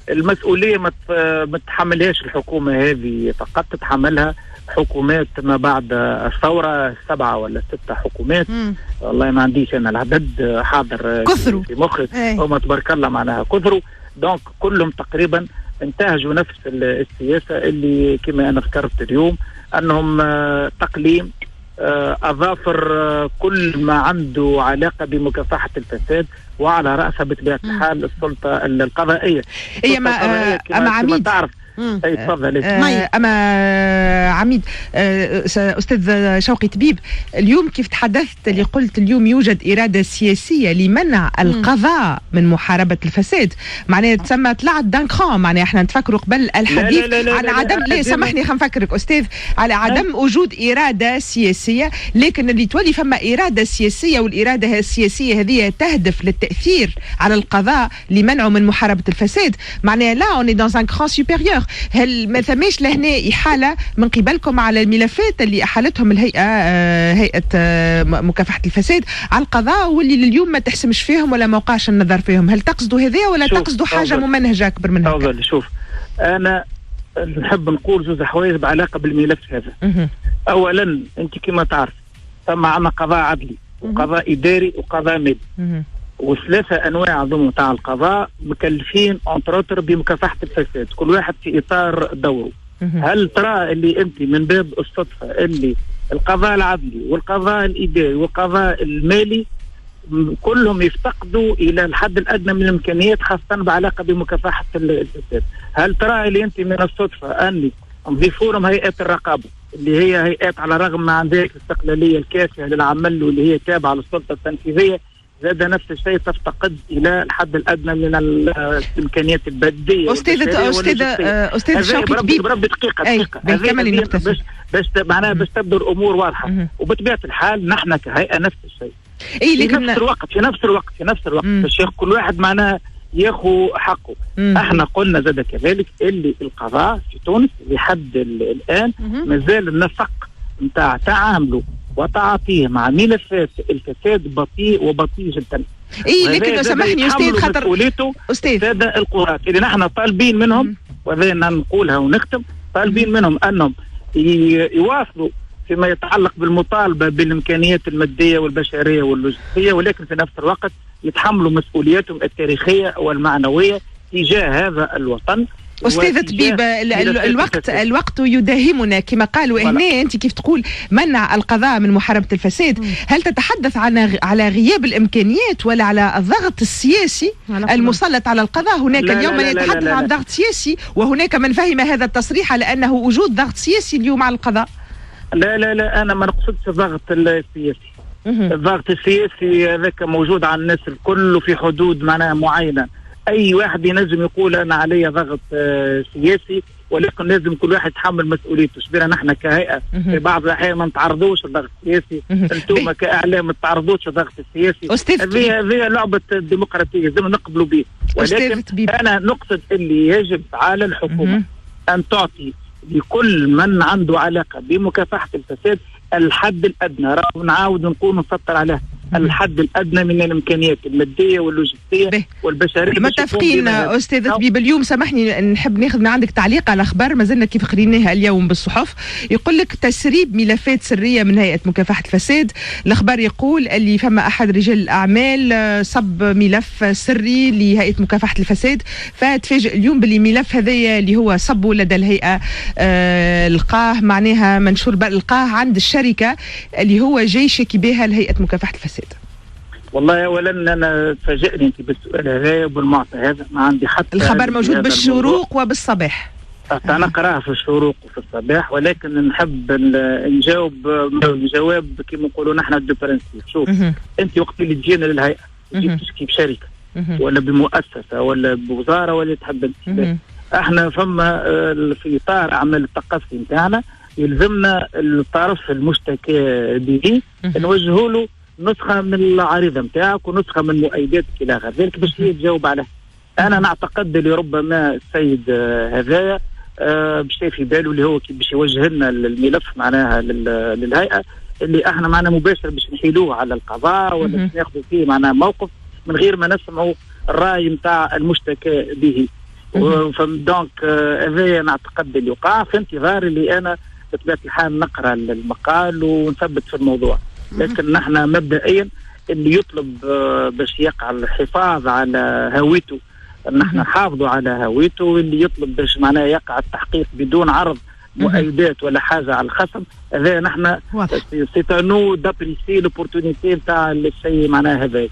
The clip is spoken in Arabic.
المسؤوليه ما تتحملهاش الحكومه هذه فقط، تتحملها حكومات ما بعد الثوره 7 ولا 6 حكومات. والله ما عنديش انا العدد حاضر كثروا في مخي، هما تبارك الله معناها كثروا. دونك كلهم تقريبا انتهجوا نفس السياسه اللي كما انا ذكرت اليوم، انهم تقليم اظافر كل ما عنده علاقه بمكافحه الفساد، وعلى راسها بطبيعه الحال السلطه القضائيه. اما عميد تعرف تفضل. اما عميد استاذ شوقي طبيب، اليوم كيف تحدثت اللي قلت اليوم يوجد اراده سياسيه لمنع القضاء من محاربه الفساد، معناها تسمى طلعت دانكرون. معناها احنا نتفكروا قبل الحديث عن عدم، لا سامحني خلينا نفكرك استاذ، على عدم وجود اراده سياسيه، لكن اللي تولي فما اراده سياسيه، والاراده السياسيه هذه تهدف للتاثير على القضاء لمنعه من محاربه الفساد. معناها لا اون دون ان كرون سوبيريور. هل ما ثماش لهنا إحالة من قبلكم على الملفات اللي أحالتهم هيئة مكافحة الفساد على القضاء، واللي لليوم ما تحسمش فيهم ولا ما وقعش النظر فيهم؟ هل تقصدوا هذا ولا تقصدوا حاجة ممنهجة أكبر من هيك؟ شوف، أنا نحب نقول زوز حوايج بعلاقة بالملف هذا. أولا أنت كما تعرف ثم عنا قضاء عدلي وقضاء إداري وقضاء مدني، وثلاثة أنواع ضمن تاع القضاء مكلفين أنتروتر بمكافحة الفساد، كل واحد في إطار دوره. هل ترى اللي أنت من باب الصدفة اللي القضاء العدلي والقضاء الإداري والقضاء المالي كلهم يفتقدوا إلى الحد الأدنى من الإمكانيات، خاصة بعلاقة بمكافحة الفساد؟ هل ترى اللي أنت من الصدفة أني نضيفوا لهم هيئات الرقابة اللي هي هيئات على الرغم ما عندها الاستقلالية الكافية للعمل واللي هي تابعة للسلطة التنفيذية، زاد نفس الشيء تفتقد الى الحد الادنى من الامكانيات البديه. استاذ شوقي طبيب، بربي دقيقه باش معناها باش تبدو الامور واضحه. وبطبيعه الحال نحن كهيئه نفس الشيء. لكن في نفس الوقت الشيخ كل واحد معناها ياخذ حقه. احنا قلنا زاد كذلك اللي القضاء في تونس لحد الان مازال النسق نتاع تعامله وتعاطيه مع ملفات الفساد بطيء جدا. لكن لو سامحني استاذ، خاطر استاذ القضاة اللي نحن طالبين منهم، وهذا نقولها ونختم، طالبين منهم انهم يواصلوا فيما يتعلق بالمطالبه بالامكانيات الماديه والبشريه واللوجستيه، ولكن في نفس الوقت يتحملوا مسؤولياتهم التاريخيه والمعنويه تجاه هذا الوطن. أستاذ طبيب، الوقت يداهمنا كما قالوا هنا. أنت كيف تقول منع القضاء من محاربة الفساد، هل تتحدث على غياب الإمكانيات ولا على الضغط السياسي المسلط على القضاء؟ هناك اليوم من يتحدث عن ضغط سياسي، وهناك من فهم هذا التصريح على أنه وجود ضغط سياسي اليوم على القضاء. لا أنا ما نقصدش الضغط السياسي. الضغط السياسي هذاك موجود على الناس الكل وفي حدود معناها معينة. اي واحد ينجم يقول انا علي ضغط سياسي، ولكن لازم كل واحد يتحمل مسؤوليته. شبينا نحن كهيئه في بعض الاحيان ما نتعرضوش للضغط السياسي، انتم كاعلام ما تتعرضوش للضغط السياسي. هذه لعبه الديمقراطيه لازم نقبلوا به، ولكن انا نقصد اللي يجب على الحكومه ان تعطي لكل من عنده علاقه بمكافحه الفساد الحد الادنى. نعاود نقول نسطر عليه الحد الادنى من الامكانيات الماديه واللوجستيه والبشريه. متفقين استاذ طبيب. اليوم سامحني نحب ناخذ من عندك تعليق على اخبار ما زلنا كيف قريناها اليوم بالصحف، يقول لك تسريب ملفات سريه من هيئه مكافحه الفساد. الاخبار يقول اللي فما احد رجال الاعمال صب ملف سري لهيئه مكافحه الفساد، فتفاجئ اليوم باللي ملف هذايا اللي هو صبه لدى الهيئه لقاه معناها منشور، لقاه عند الشركه اللي هو جاي شاكي بها لهيئه مكافحه الفساد. والله اولا انا تفاجئني انت بالسؤال هذا وبالمعطى هذا، ما عندي حتى الخبر موجود بالشروق وبالصباح. انا قراها في الشروق وفي الصباح، ولكن نحب نجاوب جواب كما نقولوا نحن دو برانسيب. شوف انت وقت اللي تجينا للهيئه تجي تشكي بشركه ولا بمؤسسه ولا بوزاره ولا تحب احنا فما في اطار اعمال التقصي نتاعنا يلزمنا الطرف المشتكى به نوجهوا له نسخه من العريضه نتاعك ونسخه من مؤيداتك الى غير ذلك باش هي تجاوب عليه. انا نعتقد اللي ربما السيد هذايا باش في باله اللي هو باش يوجه لنا الملف معناها للهيئه اللي احنا معنا مباشر باش نحيلوه على القضاء ولا باش ناخذوا فيه معناها موقف من غير ما نسمعوا الراي نتاع المشتكى به. دونك هذا نعتقد اللي وقع في انتظار اللي انا بطبيعه الحال نقرا المقال ونثبت في الموضوع. لكن نحن مبدئيا اللي يطلب باش يقع الحفاظ على هويته نحن نحافظوا على هويته، واللي يطلب باش معناه يقع التحقيق بدون عرض مؤيدات ولا حاجه على الخصم هذا نحن سي نو دابريسي لوبورتونيتي نتاع الشيء معناه هذا.